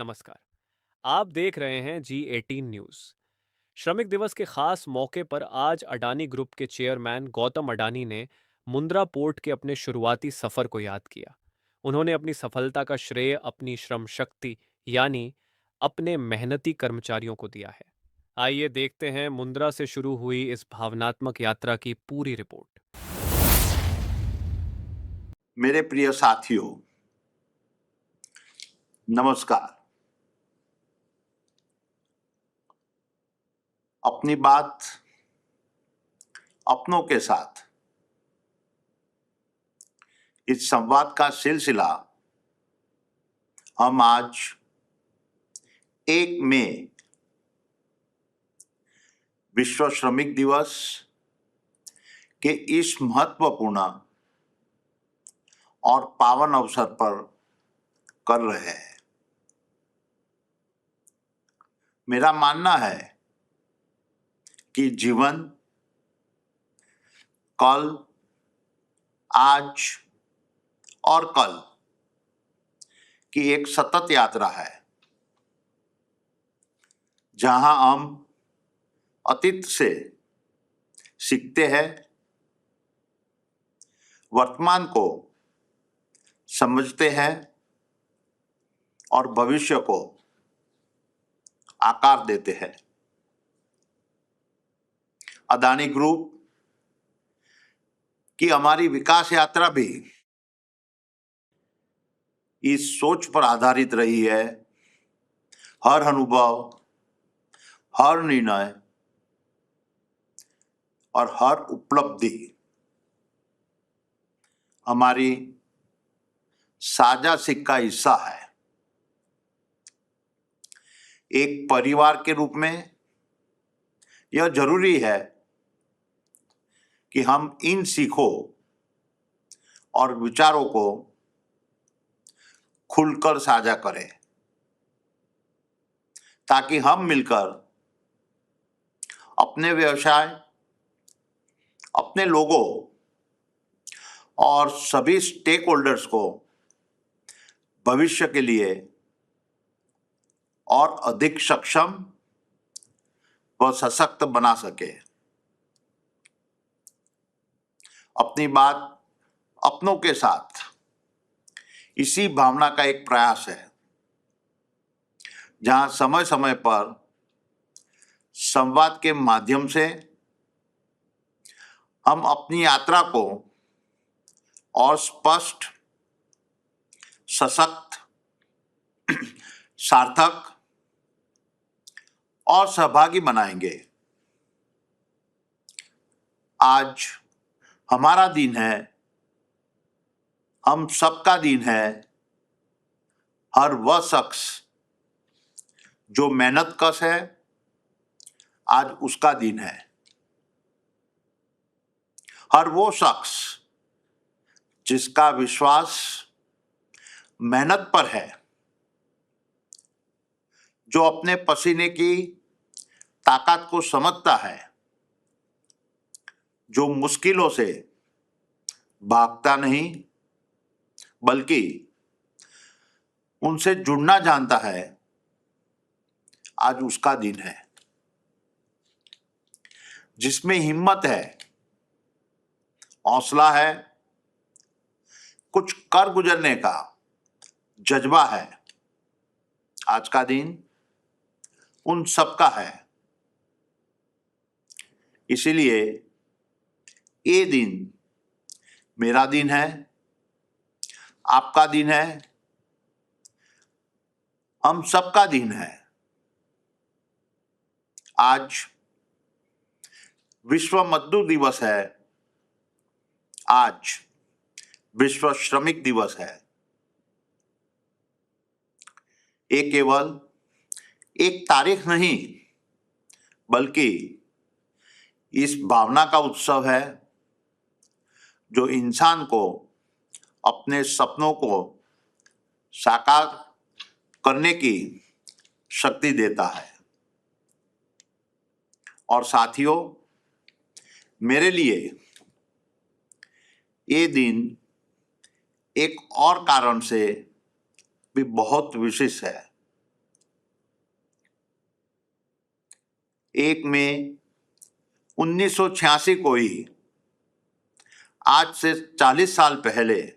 नमस्कार। आप देख रहे हैं G18 न्यूज़। श्रमिक दिवस के खास मौके पर आज अडानी ग्रुप के चेयरमैन गौतम अडानी ने मुंद्रा पोर्ट के अपने शुरुआती सफर को याद किया। उन्होंने अपनी सफलता का श्रेय अपनी श्रम शक्ति यानी अपने मेहनती कर्मचारियों को दिया है। आइए देखते हैं मुंद्रा से शुरू हुई इस भावनात्मक यात्रा की पूरी रिपोर्ट। मेरे प्रिय साथियों, नमस्कार। अपनी बात अपनों के साथ इस संवाद का सिलसिला हम आज 1 मई विश्व श्रमिक दिवस के इस महत्वपूर्ण और पावन अवसर पर कर रहे हैं। मेरा मानना है कि जीवन कल, आज और कल की एक सतत यात्रा है, जहां हम अतीत से सीखते हैं, वर्तमान को समझते हैं और भविष्य को आकार देते हैं। अडानी ग्रुप की हमारी विकास यात्रा भी इस सोच पर आधारित रही है। हर अनुभव, हर निर्णय और हर उपलब्धि हमारी साझा सीख का हिस्सा है। एक परिवार के रूप में यह जरूरी है कि हम इन सीखों और विचारों को खुलकर साझा करें, ताकि हम मिलकर अपने व्यवसाय, अपने लोगों और सभी स्टेक होल्डर्स को भविष्य के लिए और अधिक सक्षम व सशक्त बना सके। अपनी बात अपनों के साथ इसी भावना का एक प्रयास है, जहां समय समय पर संवाद के माध्यम से हम अपनी यात्रा को और स्पष्ट, सशक्त, सार्थक और सहभागी बनाएंगे। आज हमारा दिन है, हम सबका दिन है। हर वह शख्स जो मेहनत कश है, आज उसका दिन है। हर वो शख्स जिसका विश्वास मेहनत पर है, जो अपने पसीने की ताकत को समझता है, जो मुश्किलों से भागता नहीं बल्कि उनसे जुड़ना जानता है, आज उसका दिन है। जिसमें हिम्मत है, हौसला है, कुछ कर गुजरने का जज्बा है, आज का दिन उन सबका है। इसीलिए ये दिन मेरा दिन है, आपका दिन है, हम सबका दिन है। आज विश्व मजदूर दिवस है, आज विश्व श्रमिक दिवस है। ये केवल एक तारीख नहीं, बल्कि इस भावना का उत्सव है जो इंसान को अपने सपनों को साकार करने की शक्ति देता है। और साथियों, मेरे लिए ये दिन एक और कारण से भी बहुत विशेष है। 1 मई 1986 को ही, आज से 40 साल पहले,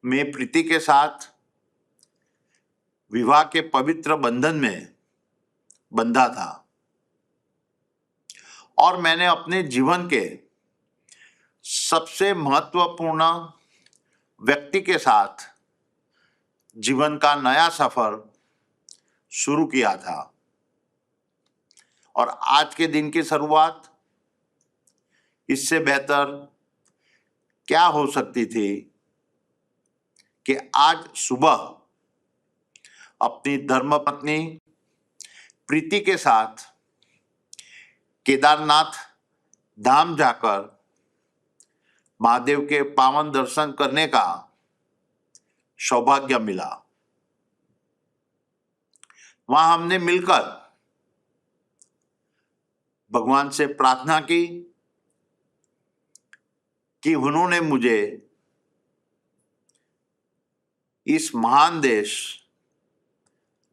मैं प्रीति के साथ विवाह के पवित्र बंधन में बंधा था और मैंने अपने जीवन के सबसे महत्वपूर्ण व्यक्ति के साथ जीवन का नया सफर शुरू किया था। और आज के दिन की शुरुआत इससे बेहतर क्या हो सकती थी कि आज सुबह अपनी धर्मपत्नी प्रीति के साथ केदारनाथ धाम जाकर महादेव के पावन दर्शन करने का सौभाग्य मिला। वहां हमने मिलकर भगवान से प्रार्थना की कि उन्होंने मुझे इस महान देश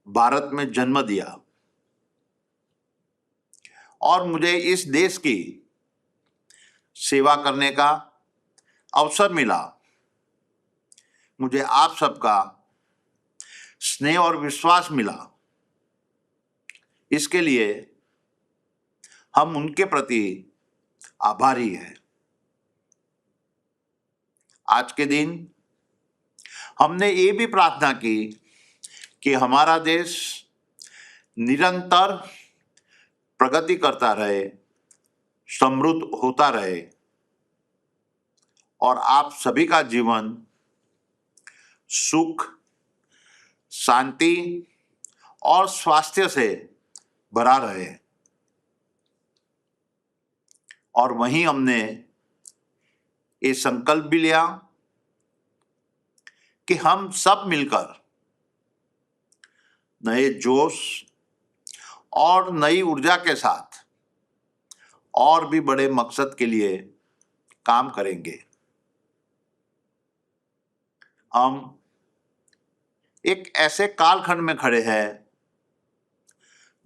भारत में जन्म दिया और मुझे इस देश की सेवा करने का अवसर मिला। मुझे आप सबका स्नेह और विश्वास मिला। इसके लिए हम उनके प्रति आभारी हैं। आज के दिन हमने ये भी प्रार्थना की कि हमारा देश निरंतर प्रगति करता रहे, समृद्ध होता रहे और आप सभी का जीवन सुख, शांति और स्वास्थ्य से भरा रहे। और वहीं हमने ये संकल्प भी लिया कि हम सब मिलकर नए जोश और नई ऊर्जा के साथ और भी बड़े मकसद के लिए काम करेंगे। हम एक ऐसे कालखंड में खड़े हैं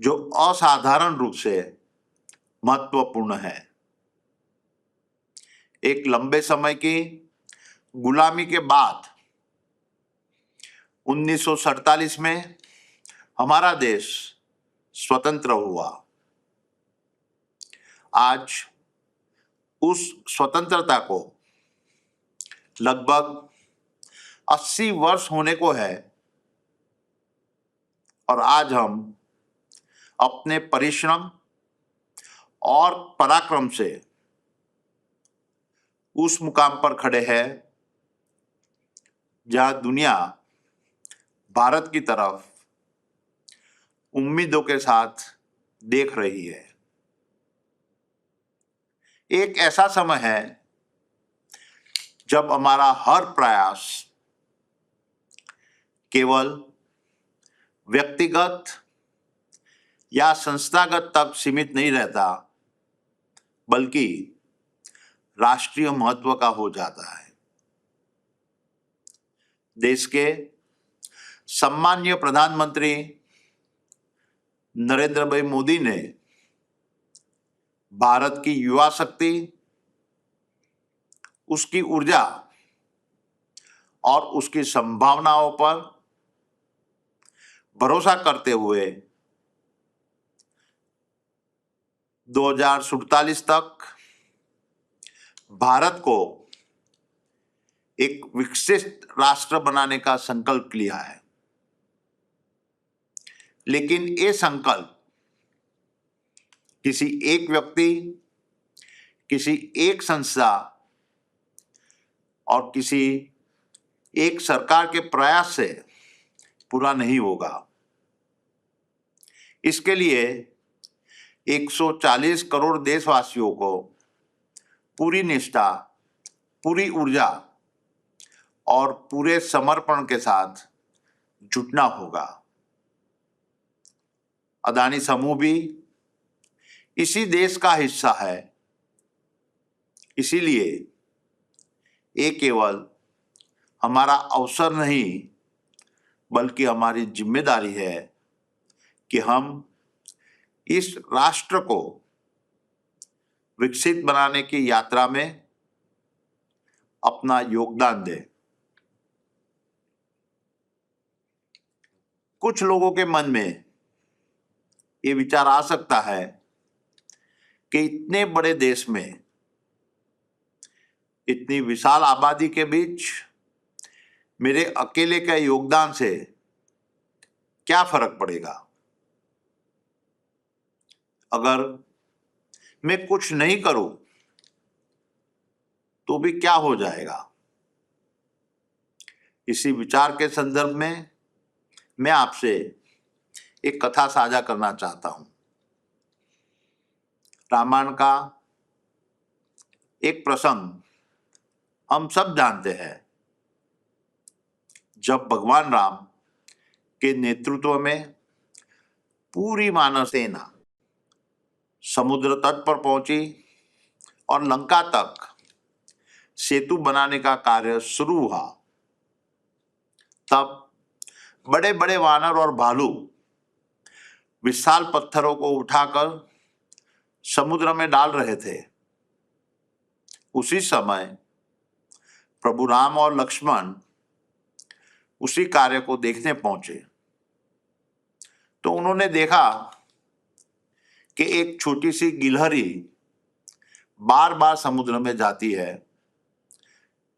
जो असाधारण रूप से महत्वपूर्ण है। एक लंबे समय की गुलामी के बाद 1947 में हमारा देश स्वतंत्र हुआ। आज उस स्वतंत्रता को लगभग 80 वर्ष होने को है और आज हम अपने परिश्रम और पराक्रम से उस मुकाम पर खड़े हैं जहां दुनिया भारत की तरफ उम्मीदों के साथ देख रही है। एक ऐसा समय है जब हमारा हर प्रयास केवल व्यक्तिगत या संस्थागत तक सीमित नहीं रहता, बल्कि राष्ट्रीय महत्व का हो जाता है। देश के सम्माननीय प्रधानमंत्री नरेंद्र भाई मोदी ने भारत की युवा शक्ति, उसकी ऊर्जा और उसकी संभावनाओं पर भरोसा करते हुए 2047 तक भारत को एक विकसित राष्ट्र बनाने का संकल्प लिया है। लेकिन ये संकल्प किसी एक व्यक्ति, किसी एक संस्था और किसी एक सरकार के प्रयास से पूरा नहीं होगा। इसके लिए 140 करोड़ देशवासियों को पूरी निष्ठा, पूरी ऊर्जा और पूरे समर्पण के साथ जुटना होगा। अदानी समूह भी इसी देश का हिस्सा है। इसीलिए ये केवल हमारा अवसर नहीं, बल्कि हमारी जिम्मेदारी है कि हम इस राष्ट्र को विकसित बनाने की यात्रा में अपना योगदान दें। कुछ लोगों के मन में ये विचार आ सकता है कि इतने बड़े देश में, इतनी विशाल आबादी के बीच मेरे अकेले के योगदान से क्या फर्क पड़ेगा? अगर मैं कुछ नहीं करूं तो भी क्या हो जाएगा? इसी विचार के संदर्भ में मैं आपसे एक कथा साझा करना चाहता हूं। रामायण का एक प्रसंग हम सब जानते हैं, जब भगवान राम के नेतृत्व में पूरी मानव सेना समुद्र तट पर पहुंची और लंका तक सेतु बनाने का कार्य शुरू हुआ। तब बड़े बड़े वानर और भालू विशाल पत्थरों को उठाकर समुद्र में डाल रहे थे। उसी समय प्रभु राम और लक्ष्मण उसी कार्य को देखने पहुंचे तो उन्होंने देखा कि एक छोटी सी गिलहरी बार बार समुद्र में जाती है,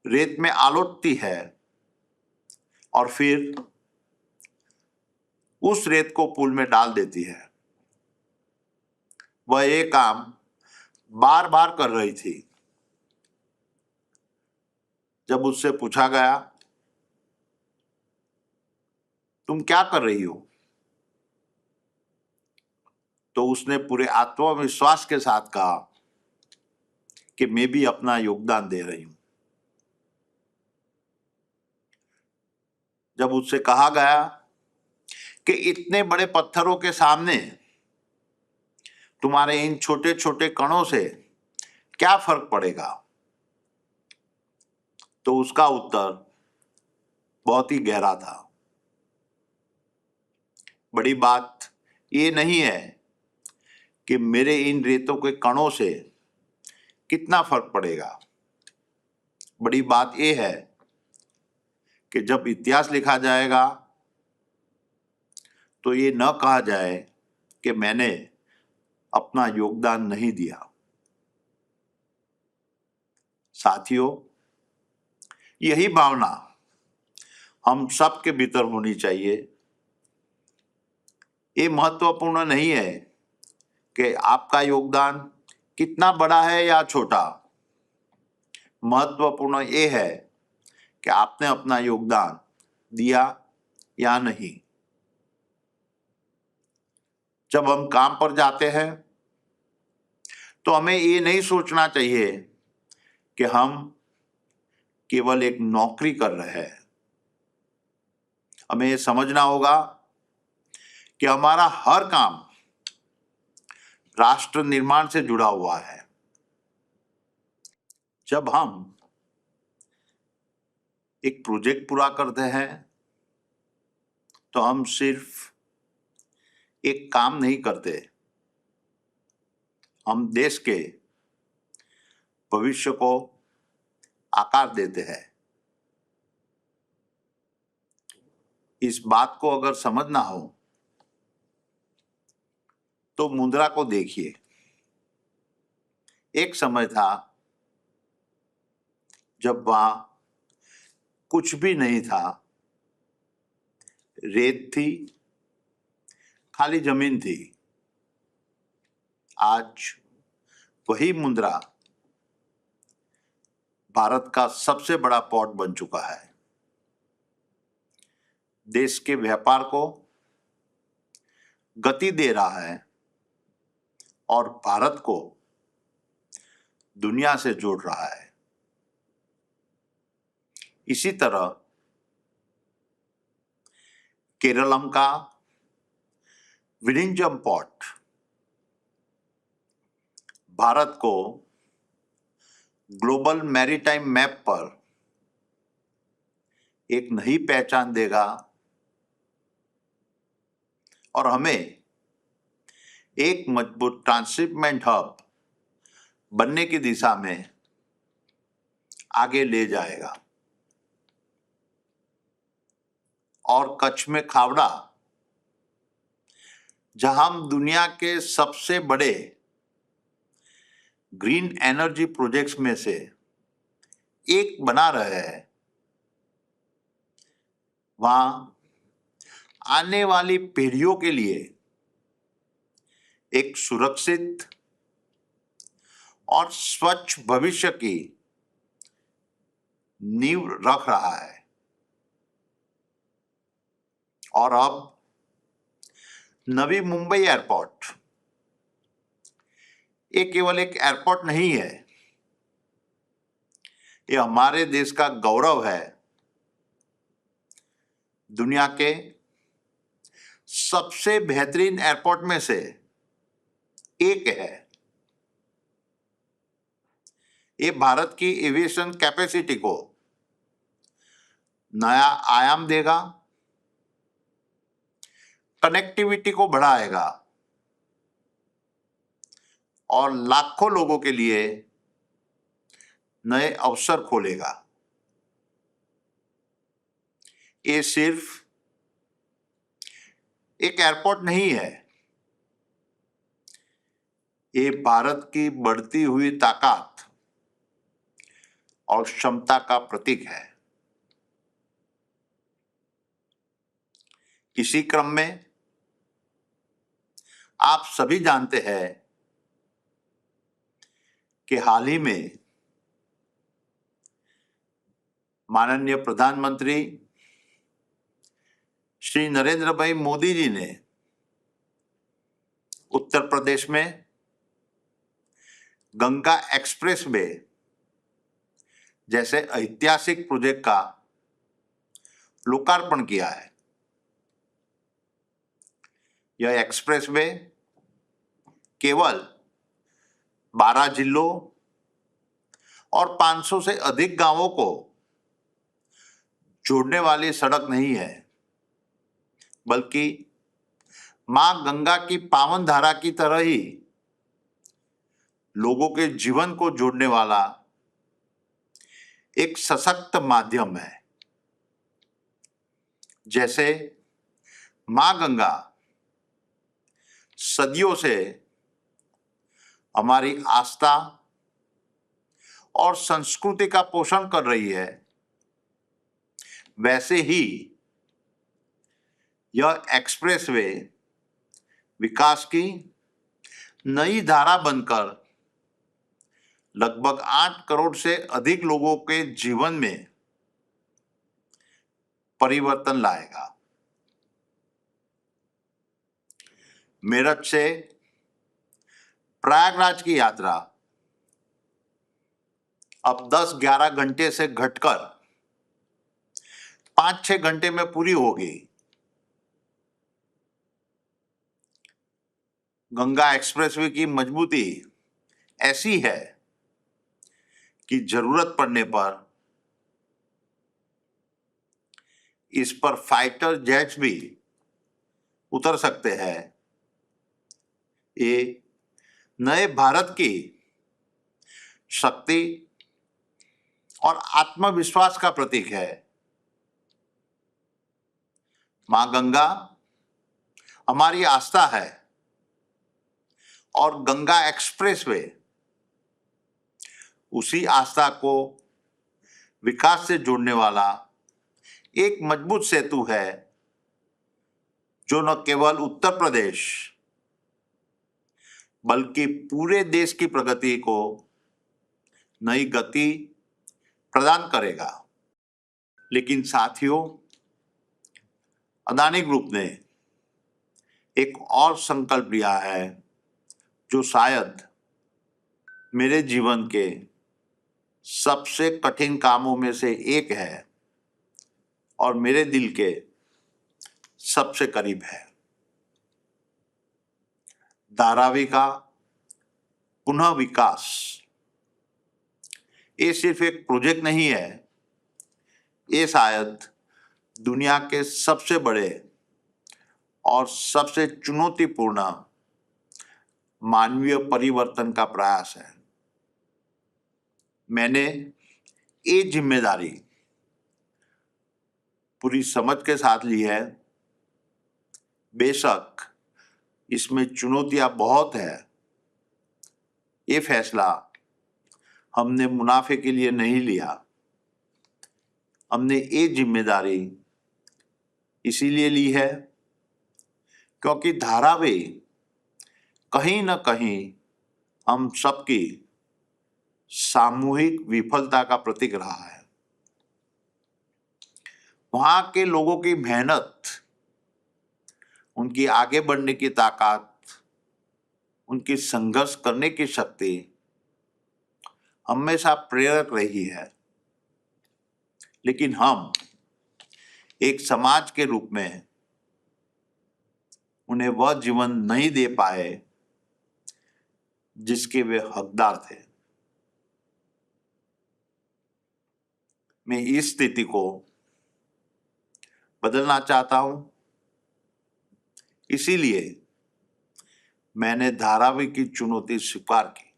रेत में आलोटती है और फिर उस रेत को पुल में डाल देती है। वह ये काम बार बार कर रही थी। जब उससे पूछा गया, तुम क्या कर रही हो, तो उसने पूरे आत्मविश्वास के साथ कहा कि मैं भी अपना योगदान दे रही हूं। जब उससे कहा गया कि इतने बड़े पत्थरों के सामने तुम्हारे इन छोटे छोटे कणों से क्या फर्क पड़ेगा, तो उसका उत्तर बहुत ही गहरा था। बड़ी बात ये नहीं है कि मेरे इन रेतों के कणों से कितना फर्क पड़ेगा। बड़ी बात यह है कि जब इतिहास लिखा जाएगा तो ये न कहा जाए कि मैंने अपना योगदान नहीं दिया। साथियों, यही भावना हम सबके भीतर होनी चाहिए। ये महत्वपूर्ण नहीं है कि आपका योगदान कितना बड़ा है या छोटा। महत्वपूर्ण ये है कि आपने अपना योगदान दिया या नहीं। जब हम काम पर जाते हैं तो हमें ये नहीं सोचना चाहिए कि हम केवल एक नौकरी कर रहे हैं। हमें ये समझना होगा कि हमारा हर काम राष्ट्र निर्माण से जुड़ा हुआ है। जब हम एक प्रोजेक्ट पूरा करते हैं तो हम सिर्फ एक काम नहीं करते, हम देश के भविष्य को आकार देते हैं। इस बात को अगर समझना हो तो मुद्रा को देखिए। एक समय था जब वहां कुछ भी नहीं था, रेत थी, खाली जमीन थी। आज वही मुद्रा भारत का सबसे बड़ा पोर्ट बन चुका है। देश के व्यापार को गति दे रहा है और भारत को दुनिया से जोड़ रहा है। इसी तरह केरलम का विरिंजम पोर्ट भारत को ग्लोबल मैरीटाइम मैप पर एक नई पहचान देगा और हमें एक मजबूत ट्रांसशिपमेंट हब बनने की दिशा में आगे ले जाएगा। और कच्छ में खावड़ा, जहां हम दुनिया के सबसे बड़े ग्रीन एनर्जी प्रोजेक्ट्स में से एक बना रहे हैं, वहां आने वाली पीढ़ियों के लिए एक सुरक्षित और स्वच्छ भविष्य की नींव रख रहा है। और अब नवी मुंबई एयरपोर्ट ये केवल एक एयरपोर्ट नहीं है, ये हमारे देश का गौरव है। दुनिया के सबसे बेहतरीन एयरपोर्ट में से एक है। ये भारत की एविएशन कैपेसिटी को नया आयाम देगा, कनेक्टिविटी को बढ़ाएगा और लाखों लोगों के लिए नए अवसर खोलेगा। ये सिर्फ एक एयरपोर्ट नहीं है, ये भारत की बढ़ती हुई ताकत और क्षमता का प्रतीक है। इसी क्रम में आप सभी जानते हैं कि हाल ही में माननीय प्रधानमंत्री श्री नरेंद्र भाई मोदी जी ने उत्तर प्रदेश में गंगा एक्सप्रेसवे जैसे ऐतिहासिक प्रोजेक्ट का लोकार्पण किया है। यह एक्सप्रेसवे केवल 12 जिलों और 500 से अधिक गांवों को जोड़ने वाली सड़क नहीं है, बल्कि मां गंगा की पावन धारा की तरह ही लोगों के जीवन को जोड़ने वाला एक सशक्त माध्यम है। जैसे मां गंगा सदियों से हमारी आस्था और संस्कृति का पोषण कर रही है, वैसे ही यह एक्सप्रेसवे विकास की नई धारा बनकर लगभग 8 करोड़ से अधिक लोगों के जीवन में परिवर्तन लाएगा। मेरठ से प्रयागराज की यात्रा अब 10-11 घंटे से घटकर 5-6 घंटे में पूरी होगी। गंगा एक्सप्रेसवे की मजबूती ऐसी है कि जरूरत पड़ने पर इस पर फाइटर जेट्स भी उतर सकते हैं। ये नए भारत की शक्ति और आत्मविश्वास का प्रतीक है। मां गंगा हमारी आस्था है और गंगा एक्सप्रेसवे उसी आस्था को विकास से जोड़ने वाला एक मजबूत सेतु है, जो न केवल उत्तर प्रदेश बल्कि पूरे देश की प्रगति को नई गति प्रदान करेगा। लेकिन साथियों, अदानी ग्रुप ने एक और संकल्प लिया है, जो शायद मेरे जीवन के सबसे कठिन कामों में से एक है और मेरे दिल के सबसे करीब है। धारावी का पुनः विकास ये सिर्फ एक प्रोजेक्ट नहीं है, ये शायद दुनिया के सबसे बड़े और सबसे चुनौतीपूर्ण मानवीय परिवर्तन का प्रयास है। मैंने ये जिम्मेदारी पूरी समझ के साथ ली है। बेशक इसमें चुनौतियां बहुत है। ये फैसला हमने मुनाफे के लिए नहीं लिया। हमने ये जिम्मेदारी इसीलिए ली है क्योंकि धारावी कहीं न कहीं हम सबकी सामूहिक विफलता का प्रतीक रहा है। वहां के लोगों की मेहनत, उनकी आगे बढ़ने की ताकत, उनकी संघर्ष करने की शक्ति हमेशा प्रेरक रही है। लेकिन हम एक समाज के रूप में उन्हें वह जीवन नहीं दे पाए जिसके वे हकदार थे। मैं इस स्थिति को बदलना चाहता हूं। इसीलिए मैंने धारावी की चुनौती स्वीकार की।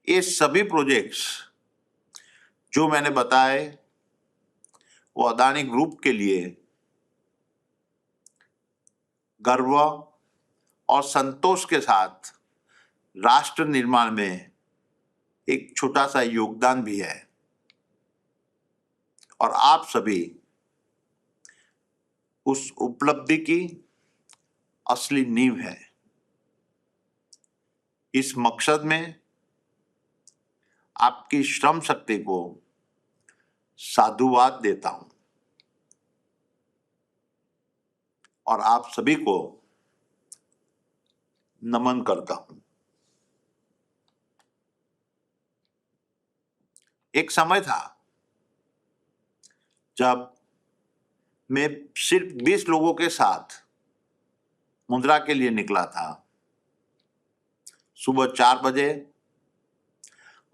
ये सभी प्रोजेक्ट्स जो मैंने बताए वो अदानी ग्रुप के लिए गर्व और संतोष के साथ राष्ट्र निर्माण में एक छोटा सा योगदान भी है। और आप सभी उस उपलब्धि की असली नींव है। इस मकसद में आपकी श्रम शक्ति को साधुवाद देता हूं और आप सभी को नमन करता हूं। एक समय था जब मैं सिर्फ 20 लोगों के साथ मुंद्रा के लिए निकला था। सुबह 4 बजे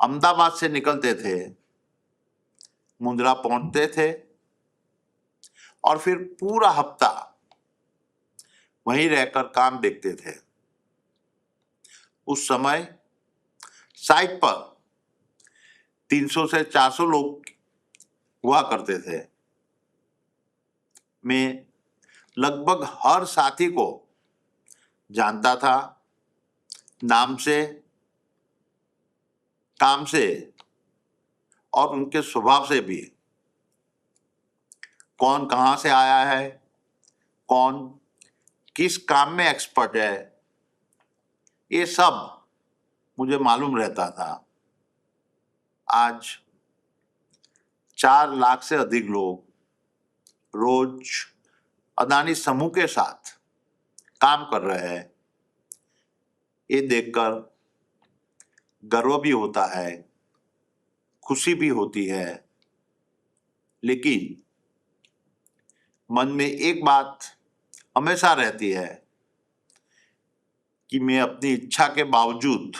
अहमदाबाद से निकलते थे, मुंद्रा पहुंचते थे और फिर पूरा हफ्ता वहीं रहकर काम देखते थे। उस समय साइट पर 300 से 400 लोग हुआ करते थे। मैं लगभग हर साथी को जानता था, नाम से, काम से और उनके स्वभाव से भी। कौन कहां से आया है, कौन किस काम में एक्सपर्ट है, ये सब मुझे मालूम रहता था। आज 4 लाख से अधिक लोग रोज अदानी समूह के साथ काम कर रहे हैं। ये देखकर गर्व भी होता है, खुशी भी होती है। लेकिन मन में एक बात हमेशा रहती है कि मैं अपनी इच्छा के बावजूद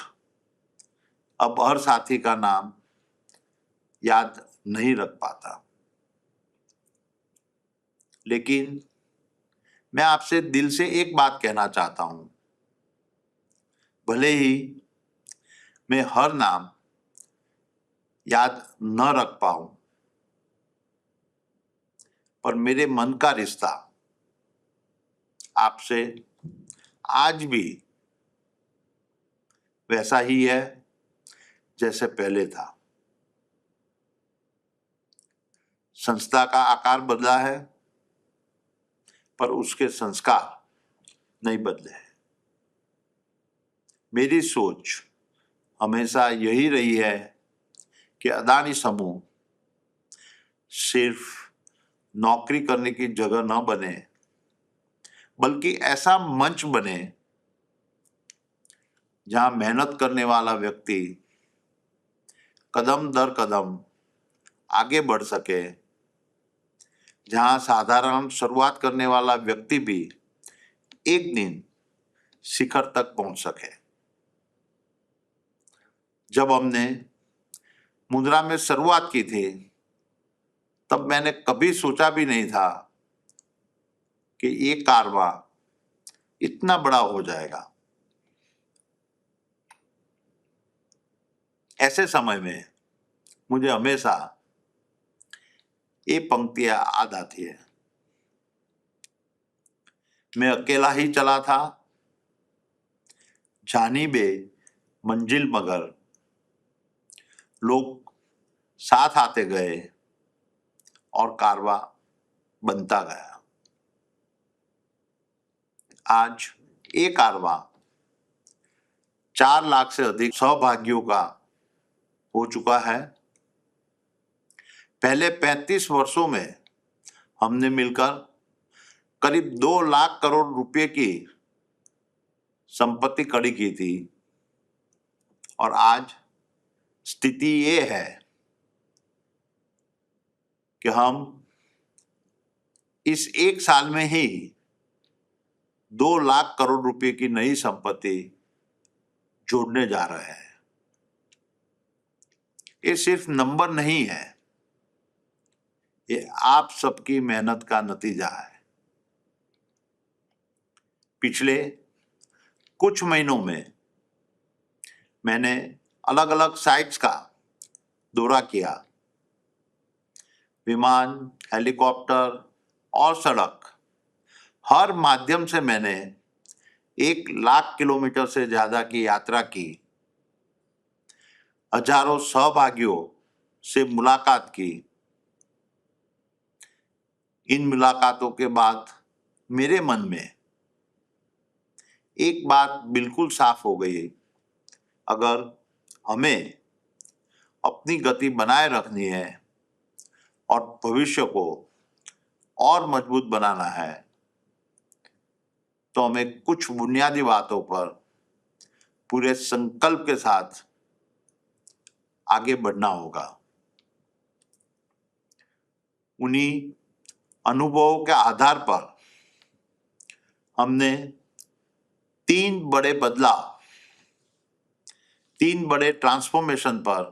अब हर साथी का नाम याद नहीं रख पाता। लेकिन मैं आपसे दिल से एक बात कहना चाहता हूं। भले ही मैं हर नाम याद न रख पाऊं, पर मेरे मन का रिश्ता आपसे आज भी वैसा ही है जैसे पहले था। संस्था का आकार बदला है, पर उसके संस्कार नहीं बदले हैं। मेरी सोच हमेशा यही रही है कि अदानी समूह सिर्फ नौकरी करने की जगह न बने, बल्कि ऐसा मंच बने जहां मेहनत करने वाला व्यक्ति कदम दर कदम आगे बढ़ सके, जहां साधारण शुरुआत करने वाला व्यक्ति भी एक दिन शिखर तक पहुंच सके। जब हमने मुंद्रा में शुरुआत की थी, तब मैंने कभी सोचा भी नहीं था कि ये कारवां इतना बड़ा हो जाएगा। ऐसे समय में मुझे हमेशा ये पंक्तियां याद आती है। मैं अकेला ही चला था, जानिबे मंजिल मगर, लोग साथ आते गए और कारवां बनता गया। आज ये कारवां 4 लाख से अधिक सहभागियों का हो चुका है। पहले 35 वर्षों में हमने मिलकर करीब 2 लाख करोड़ रुपए की संपत्ति खड़ी की थी और आज स्थिति ये है कि हम इस 1 साल में ही 2 लाख करोड़ रुपए की नई संपत्ति जोड़ने जा रहे हैं। ये सिर्फ नंबर नहीं है, ये आप सबकी मेहनत का नतीजा है। पिछले कुछ महीनों में मैंने अलग अलग साइट्स का दौरा किया। विमान, हेलीकॉप्टर और सड़क, हर माध्यम से मैंने 1 लाख किलोमीटर से ज्यादा की यात्रा की। हजारों सहभागियों से मुलाकात की। इन मुलाकातों के बाद मेरे मन में एक बात बिल्कुल साफ हो गई। अगर हमें अपनी गति बनाए रखनी है और भविष्य को और मजबूत बनाना है तो हमें कुछ बुनियादी बातों पर पूरे संकल्प के साथ आगे बढ़ना होगा। उन्हीं अनुभवों के आधार पर हमने 3 बड़े ट्रांसफॉर्मेशन पर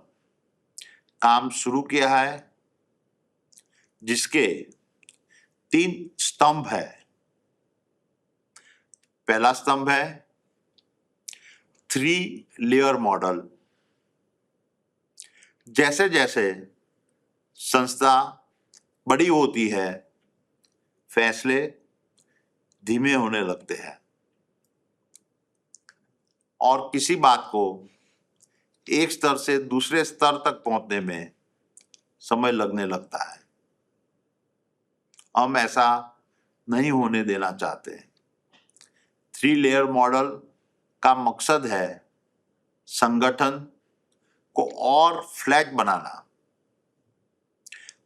काम शुरू किया है, जिसके 3 स्तंभ है। पहला स्तंभ है 3 लेयर मॉडल। जैसे जैसे संस्था बड़ी होती है, फैसले धीमे होने लगते हैं और किसी बात को एक स्तर से दूसरे स्तर तक पहुंचने में समय लगने लगता है। हम ऐसा नहीं होने देना चाहते। 3 लेयर मॉडल का मकसद है संगठन को और फ्लैट बनाना,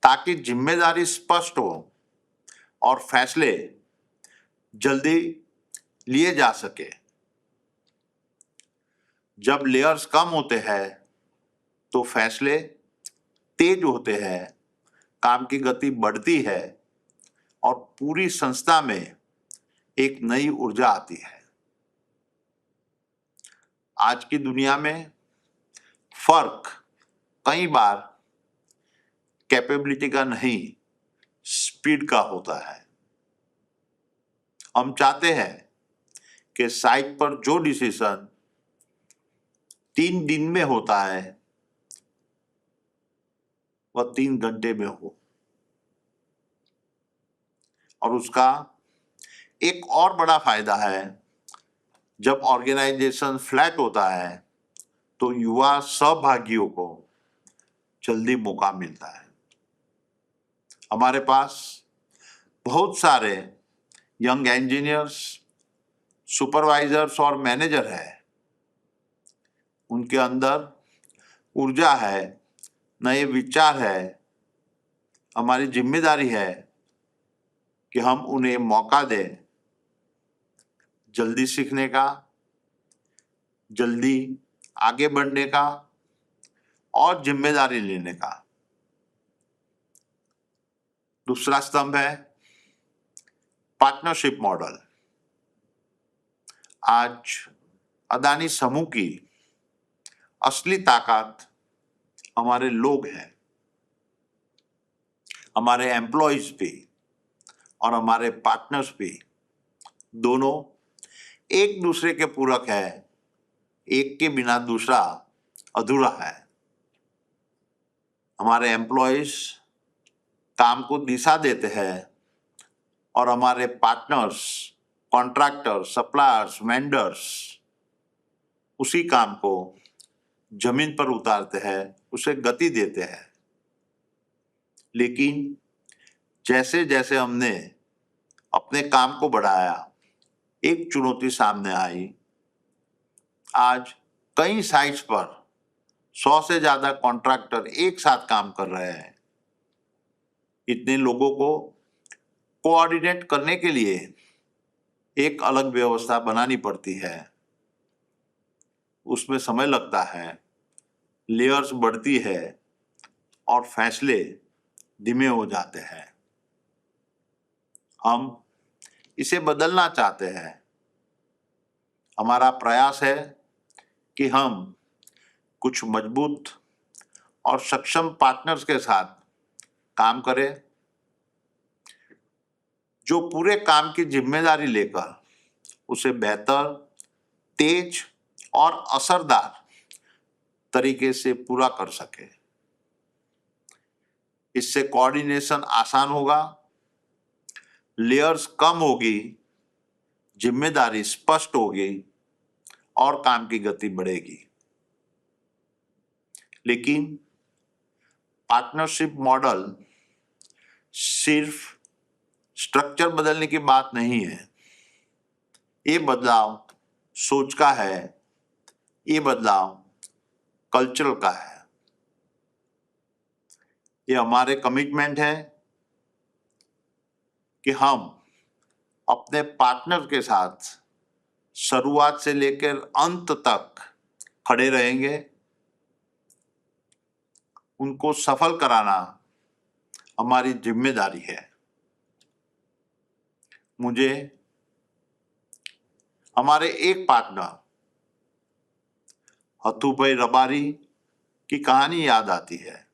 ताकि जिम्मेदारी स्पष्ट हो और फैसले जल्दी लिए जा सके। जब लेयर्स कम होते हैं तो फैसले तेज होते हैं, काम की गति बढ़ती है और पूरी संस्था में एक नई ऊर्जा आती है। आज की दुनिया में फर्क कई बार कैपेबिलिटी का नहीं, स्पीड का होता है। हम चाहते हैं कि साइट पर जो डिसीजन 3 दिन में होता है वह 3 घंटे में हो। और उसका एक और बड़ा फायदा है, जब ऑर्गेनाइजेशन फ्लैट होता है तो युवा सहभागियों को जल्दी मौका मिलता है। हमारे पास बहुत सारे यंग इंजीनियर्स, सुपरवाइजर्स और मैनेजर हैं। उनके अंदर ऊर्जा है, नए विचार है। हमारी जिम्मेदारी है कि हम उन्हें मौका दें जल्दी सीखने का, जल्दी आगे बढ़ने का और जिम्मेदारी लेने का। दूसरा स्तंभ है पार्टनरशिप मॉडल। आज अदानी समूह की असली ताकत हमारे लोग हैं, हमारे एम्प्लॉयज भी और हमारे पार्टनर्स भी, दोनों एक दूसरे के पूरक है, एक के बिना दूसरा अधूरा है। हमारे एम्प्लॉयज काम को दिशा देते हैं और हमारे पार्टनर्स, कॉन्ट्रैक्टर्स, सप्लायर्स, वेंडर्स उसी काम को जमीन पर उतारते हैं, उसे गति देते हैं। लेकिन जैसे जैसे हमने अपने काम को बढ़ाया, एक चुनौती सामने आई। आज कई साइट्स पर 100 से ज्यादा कॉन्ट्रैक्टर एक साथ काम कर रहे हैं। इतने लोगों को कोऑर्डिनेट करने के लिए एक अलग व्यवस्था बनानी पड़ती है, उसमें समय लगता है, लेयर्स बढ़ती है और फैसले धीमे हो जाते हैं। हम इसे बदलना चाहते हैं। हमारा प्रयास है कि हम कुछ मजबूत और सक्षम पार्टनर्स के साथ काम करें, जो पूरे काम की जिम्मेदारी लेकर उसे बेहतर, तेज और असरदार तरीके से पूरा कर सके। इससे कोऑर्डिनेशन आसान होगा, लेयर्स कम होगी, जिम्मेदारी स्पष्ट होगी और काम की गति बढ़ेगी। लेकिन पार्टनरशिप मॉडल सिर्फ स्ट्रक्चर बदलने की बात नहीं है। ये बदलाव सोच का है, ये बदलाव कल्चरल का है। ये हमारे कमिटमेंट है कि हम अपने पार्टनर के साथ शुरुआत से लेकर अंत तक खड़े रहेंगे। उनको सफल कराना हमारी जिम्मेदारी है। मुझे हमारे एक पार्टनर हथुभाई रबारी की कहानी याद आती है।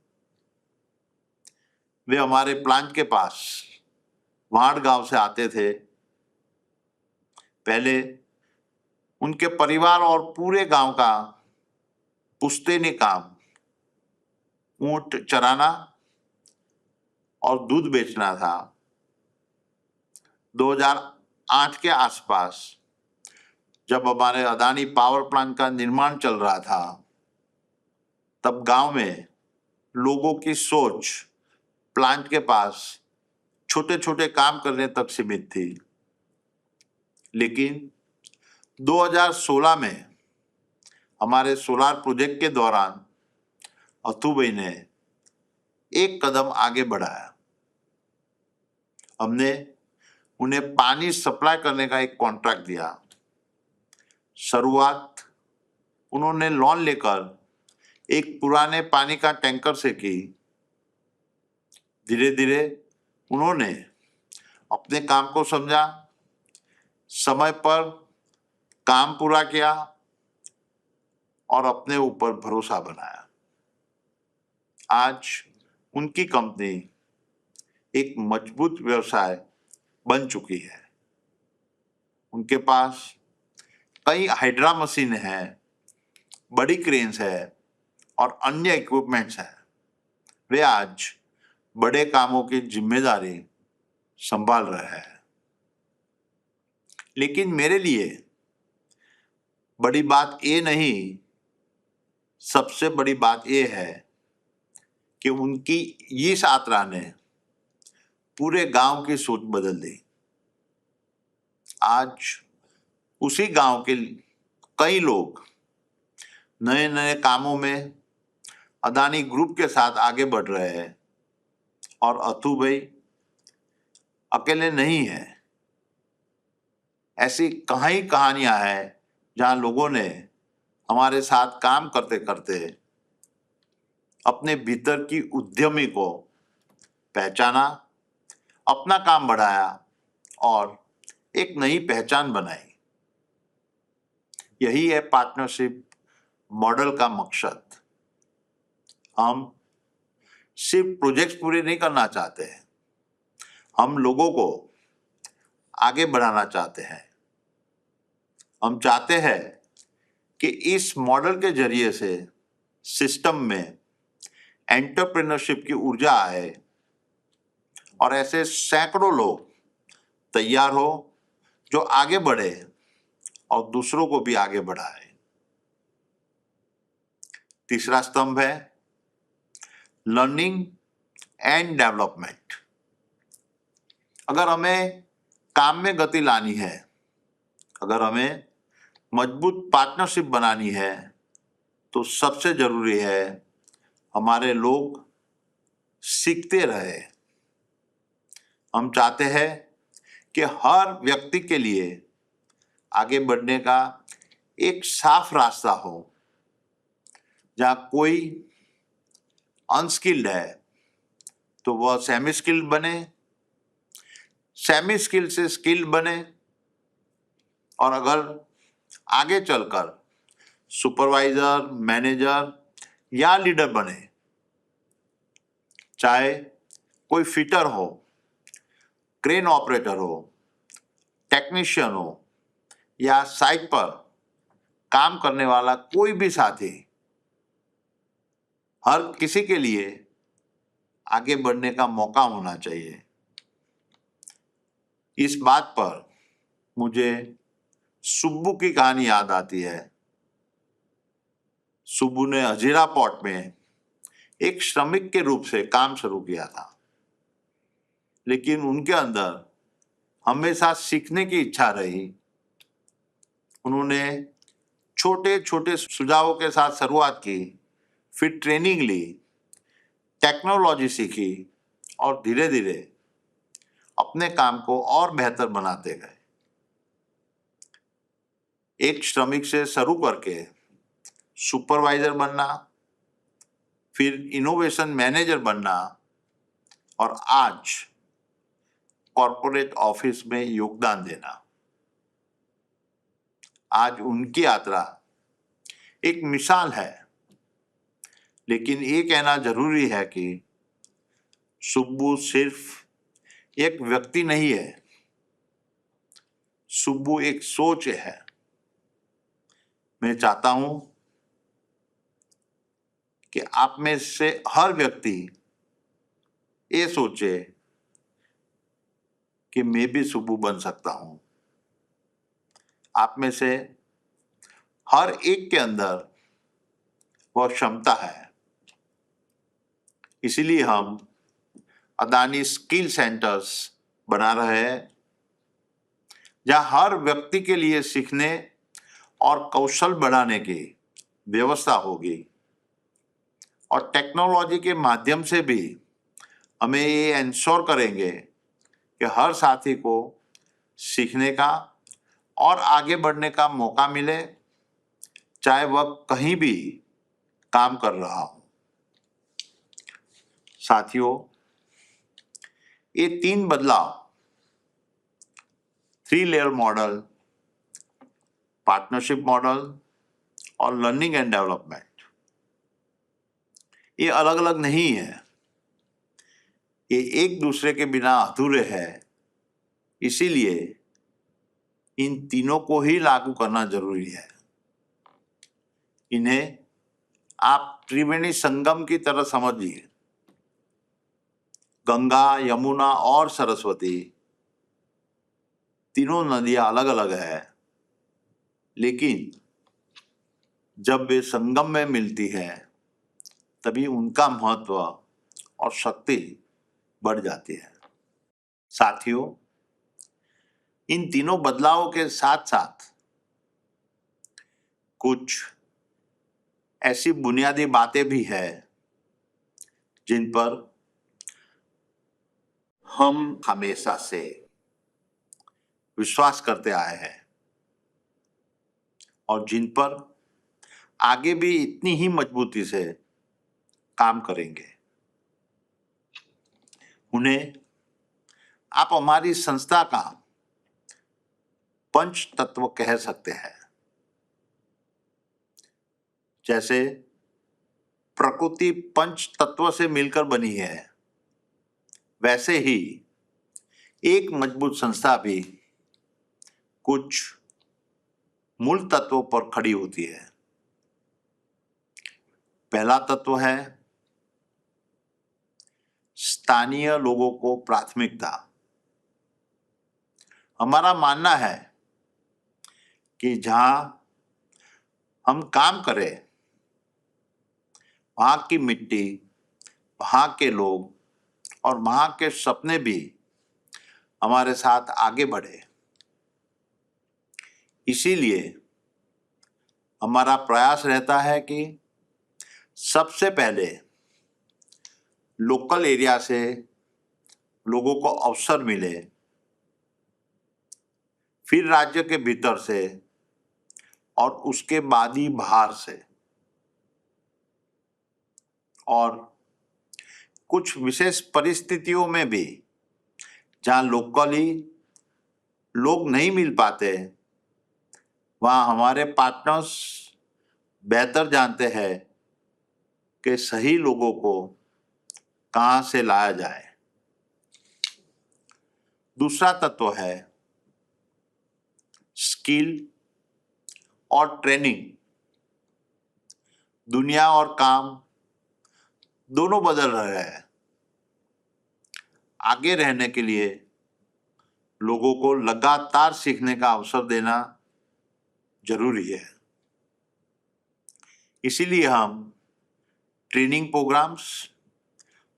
वे हमारे प्लांट के पास वाड़ गांव से आते थे। पहले उनके परिवार और पूरे गांव का पुश्तैनी काम ऊंट चराना और दूध बेचना था। 2008 के आसपास जब हमारे अदानी पावर प्लांट का निर्माण चल रहा था, तब गांव में लोगों की सोच प्लांट के पास छोटे छोटे काम करने तक सीमित थी। लेकिन 2016 में हमारे सोलार प्रोजेक्ट के दौरान अथुभाई ने एक कदम आगे बढ़ाया। हमने उन्हें पानी सप्लाई करने का एक कॉन्ट्रैक्ट दिया। शुरुआत उन्होंने लोन लेकर एक पुराने पानी का टैंकर से की। धीरे धीरे उन्होंने अपने काम को समझा, समय पर काम पूरा किया और अपने ऊपर भरोसा बनाया। आज उनकी कंपनी एक मजबूत व्यवसाय बन चुकी है। उनके पास कई हाइड्रा मशीन है, बड़ी क्रेन्स है और अन्य इक्विपमेंट्स हैं। वे आज बड़े कामों की जिम्मेदारी संभाल रहे हैं। लेकिन मेरे लिए बड़ी बात ये नहीं, सबसे बड़ी बात ये है कि उनकी इस यात्रा ने पूरे गांव की सोच बदल दी। आज उसी गांव के कई लोग नए नए कामों में अदानी ग्रुप के साथ आगे बढ़ रहे हैं और अथुभाई अकेले नहीं है। ऐसी कई कहानियां हैं जहां लोगों ने हमारे साथ काम करते करते अपने भीतर की उद्यमी को पहचाना, अपना काम बढ़ाया और एक नई पहचान बनाई। यही है पार्टनरशिप मॉडल का मकसद। हम सिर्फ प्रोजेक्ट्स पूरे नहीं करना चाहते हैं, हम लोगों को आगे बढ़ाना चाहते हैं। हम चाहते हैं कि इस मॉडल के जरिए से सिस्टम में एंटरप्रेन्योरशिप की ऊर्जा आए और ऐसे सैकड़ों लोग तैयार हो जो आगे बढ़े और दूसरों को भी आगे बढ़ाए। तीसरा स्तंभ है लर्निंग एंड डेवलपमेंट। अगर हमें काम में गति लानी है, अगर हमें मजबूत पार्टनरशिप बनानी है, तो सबसे जरूरी है हमारे लोग सीखते रहे। हम चाहते हैं कि हर व्यक्ति के लिए आगे बढ़ने का एक साफ रास्ता हो। जहाँ कोई अनस्किल्ड है तो वह सेमी स्किल्ड बने, सेमी स्किल्ड से स्किल्ड बने, और अगर आगे चलकर सुपरवाइजर, मैनेजर या लीडर बने, चाहे कोई फिटर हो, क्रेन ऑपरेटर हो, टेक्नीशियन हो या साइट पर काम करने वाला कोई भी साथी, हर किसी के लिए आगे बढ़ने का मौका होना चाहिए। इस बात पर मुझे सुब्बू की कहानी याद आती है। सुब्बू ने हजीरा पोर्ट में एक श्रमिक के रूप से काम शुरू किया था, लेकिन उनके अंदर हमेशा सीखने की इच्छा रही। उन्होंने छोटे छोटे सुझावों के साथ शुरुआत की, फिर ट्रेनिंग ली, टेक्नोलॉजी सीखी और धीरे धीरे अपने काम को और बेहतर बनाते गए। एक श्रमिक से शुरू करके सुपरवाइजर बनना, फिर इनोवेशन मैनेजर बनना और आज कॉर्पोरेट ऑफिस में योगदान देना। आज उनकी यात्रा एक मिसाल है, लेकिन ये कहना जरूरी है कि सुब्बू सिर्फ एक व्यक्ति नहीं है, सुब्बू एक सोच है। मैं चाहता हूं कि आप में से हर व्यक्ति ये सोचे कि मैं भी सुब्बू बन सकता हूं। आप में से हर एक के अंदर वह क्षमता है। इसीलिए हम अदानी स्किल सेंटर्स बना रहे हैं, जहां हर व्यक्ति के लिए सीखने और कौशल बढ़ाने की व्यवस्था होगी। और टेक्नोलॉजी के माध्यम से भी हमें ये इंश्योर करेंगे कि हर साथी को सीखने का और आगे बढ़ने का मौका मिले, चाहे वह कहीं भी काम कर रहा हो। साथियों, ये 3 बदलाव, 3 लेयर मॉडल, पार्टनरशिप मॉडल और लर्निंग एंड डेवलपमेंट, ये अलग अलग नहीं है, ये एक दूसरे के बिना अधूरे हैं। इसीलिए इन तीनों को ही लागू करना जरूरी है। इन्हें आप त्रिवेणी संगम की तरह समझिए। गंगा, यमुना और सरस्वती तीनों नदियां अलग अलग है, लेकिन जब वे संगम में मिलती है तभी उनका महत्व और शक्ति बढ़ जाती है। साथियों, इन तीनों बदलावों के साथ साथ कुछ ऐसी बुनियादी बातें भी हैं जिन पर हम हमेशा से विश्वास करते आए हैं और जिन पर आगे भी इतनी ही मजबूती से काम करेंगे। उन्हें आप हमारी संस्था का पंच तत्व कह सकते हैं। जैसे प्रकृति पंच तत्व से मिलकर बनी है, वैसे ही एक मजबूत संस्था भी कुछ मूल तत्वों पर खड़ी होती है। पहला तत्व है स्थानीय लोगों को प्राथमिकता। हमारा मानना है कि जहां हम काम करें वहां की मिट्टी, वहां के लोग और वहां के सपने भी हमारे साथ आगे बढ़े। इसीलिए हमारा प्रयास रहता है कि सबसे पहले लोकल एरिया से लोगों को अवसर मिले, फिर राज्य के भीतर से और उसके बाद ही बाहर से। और कुछ विशेष परिस्थितियों में भी जहां लोकली लोग नहीं मिल पाते, वहां हमारे पार्टनर्स बेहतर जानते हैं कि सही लोगों को कहां से लाया जाए। दूसरा तत्व है स्किल और ट्रेनिंग। दुनिया और काम दोनों बदल रहे हैं। आगे रहने के लिए लोगों को लगातार सीखने का अवसर देना जरूरी है। इसीलिए हम ट्रेनिंग प्रोग्राम्स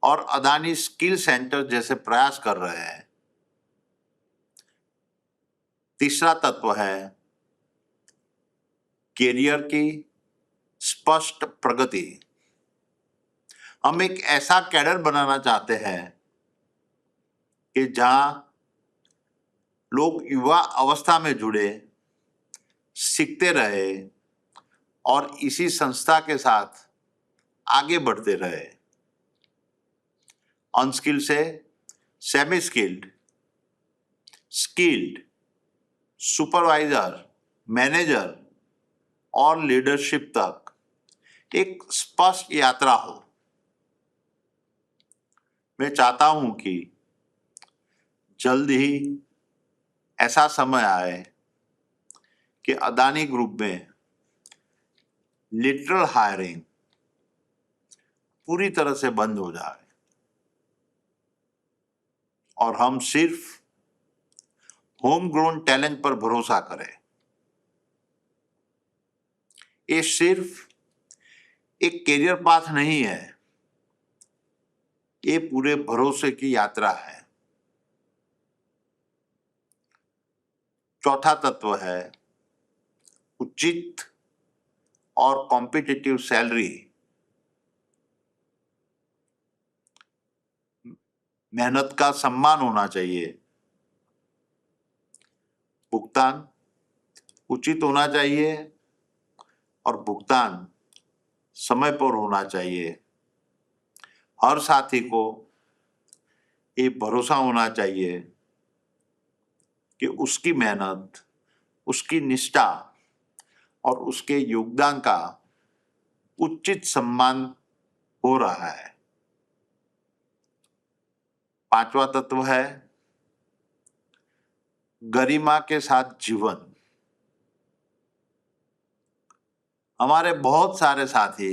और अदानी स्किल सेंटर जैसे प्रयास कर रहे हैं। तीसरा तत्व है कैरियर की स्पष्ट प्रगति। हम एक ऐसा कैडर बनाना चाहते हैं कि जहां लोग युवा अवस्था में जुड़े, सीखते रहे और इसी संस्था के साथ आगे बढ़ते रहे। अनस्किल्ड से semi skilled, skilled, supervisor, manager और लीडरशिप तक एक स्पष्ट यात्रा हो। मैं चाहता हूं कि जल्द ही ऐसा समय आए कि अदानी ग्रुप में लिटरल हायरिंग पूरी तरह से बंद हो जाए और हम सिर्फ होम ग्रोन टैलेंट पर भरोसा करें। ये सिर्फ एक कैरियर पाथ नहीं है, ये पूरे भरोसे की यात्रा है। चौथा तत्व है उचित और कॉम्पिटिटिव सैलरी। मेहनत का सम्मान होना चाहिए, भुगतान उचित होना चाहिए और भुगतान समय पर होना चाहिए। हर साथी को ये भरोसा होना चाहिए कि उसकी मेहनत, उसकी निष्ठा और उसके योगदान का उचित सम्मान हो रहा है। पांचवा तत्व है गरिमा के साथ जीवन। हमारे बहुत सारे साथी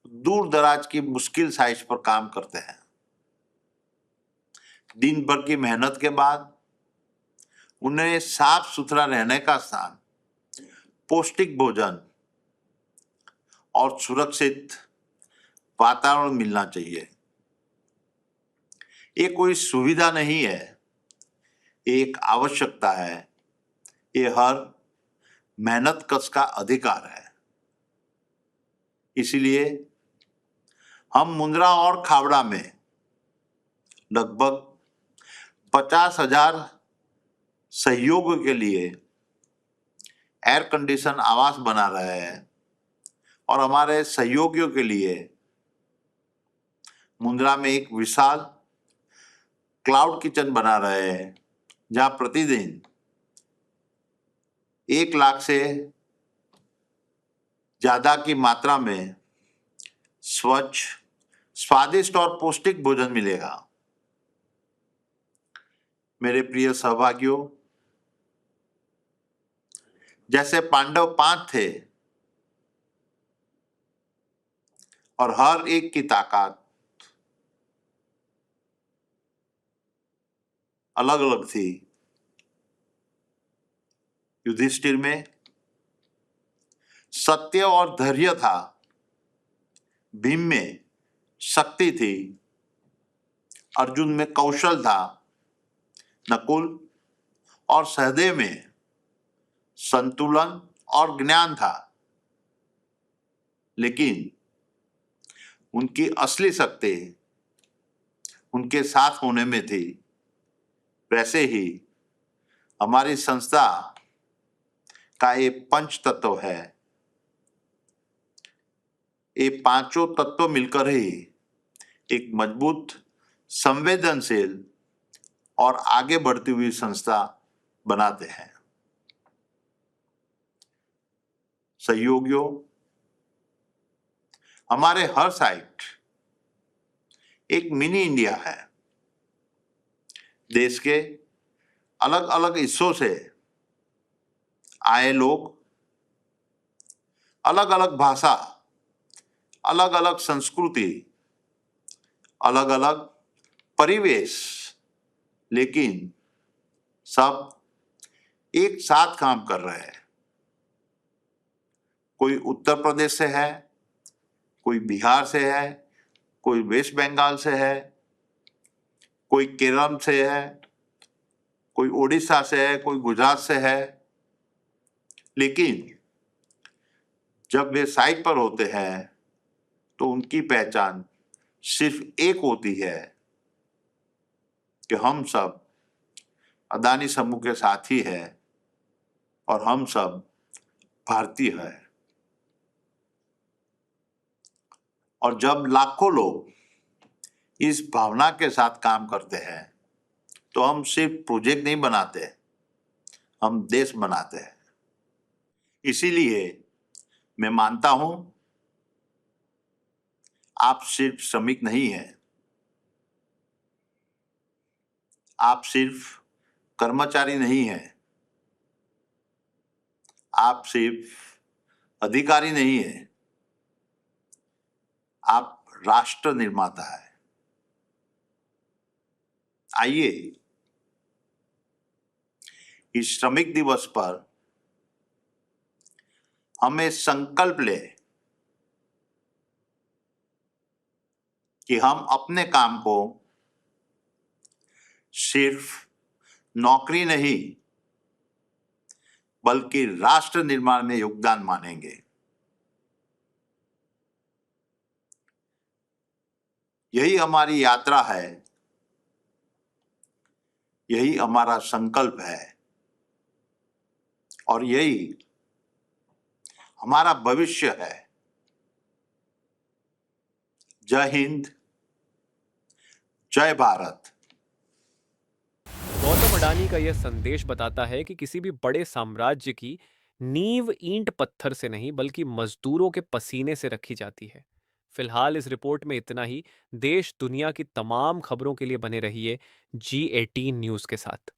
दूर दराज की मुश्किल साइट पर काम करते हैं। दिन भर की मेहनत के बाद उन्हें साफ सुथरा रहने का स्थान, पौष्टिक भोजन और सुरक्षित वातावरण मिलना चाहिए। ये कोई सुविधा नहीं है, एक आवश्यकता है। ये हर मेहनत कश का अधिकार है। इसीलिए हम मुंद्रा और खावड़ा में लगभग 50,000 सहयोग के लिए एयर कंडीशन आवास बना रहे हैं और हमारे सहयोगियों के लिए मुंद्रा में एक विशाल क्लाउड किचन बना रहे हैं, जहां प्रतिदिन 1 लाख से ज्यादा की मात्रा में स्वच्छ, स्वादिष्ट और पौष्टिक भोजन मिलेगा। मेरे प्रिय सहभागियों, जैसे पांडव 5 थे और हर एक की ताकत अलग अलग थी। युधिष्ठिर में सत्य और धैर्य था, भीम में शक्ति थी, अर्जुन में कौशल था, नकुल और सहदेव में संतुलन और ज्ञान था। लेकिन उनकी असली शक्ति उनके साथ होने में थी। वैसे ही हमारी संस्था का ये पंच तत्व है। ये पांचों तत्व मिलकर ही एक मजबूत, संवेदनशील और आगे बढ़ती हुई संस्था बनाते हैं। सहयोगियों, हमारे हर साइट एक मिनी इंडिया है। देश के अलग अलग हिस्सों से आए लोग, अलग अलग भाषा, अलग अलग संस्कृति, अलग अलग परिवेश, लेकिन सब एक साथ काम कर रहे हैं। कोई उत्तर प्रदेश से है, कोई बिहार से है, कोई वेस्ट बंगाल से है, कोई केरल से है, कोई उड़ीसा से है, कोई गुजरात से है। लेकिन जब वे साइट पर होते हैं तो उनकी पहचान सिर्फ एक होती है कि हम सब अदानी समूह के साथी हैं और हम सब भारतीय हैं। और जब लाखों लोग इस भावना के साथ काम करते हैं तो हम सिर्फ प्रोजेक्ट नहीं बनाते, हम देश बनाते हैं। इसीलिए मैं मानता हूं, आप सिर्फ श्रमिक नहीं हैं, आप सिर्फ कर्मचारी नहीं हैं, आप सिर्फ अधिकारी नहीं हैं, आप राष्ट्र निर्माता है। आइए इस श्रमिक दिवस पर हमें संकल्प ले कि हम अपने काम को सिर्फ नौकरी नहीं बल्कि राष्ट्र निर्माण में योगदान मानेंगे। यही हमारी यात्रा है, यही हमारा संकल्प है और यही हमारा भविष्य है। जय हिंद, जय भारत। गौतम अडानी का यह संदेश बताता है कि किसी भी बड़े साम्राज्य की नींव ईंट पत्थर से नहीं बल्कि मजदूरों के पसीने से रखी जाती है। फिलहाल इस रिपोर्ट में इतना ही। देश दुनिया की तमाम खबरों के लिए बने रहिए G18 न्यूज़ के साथ।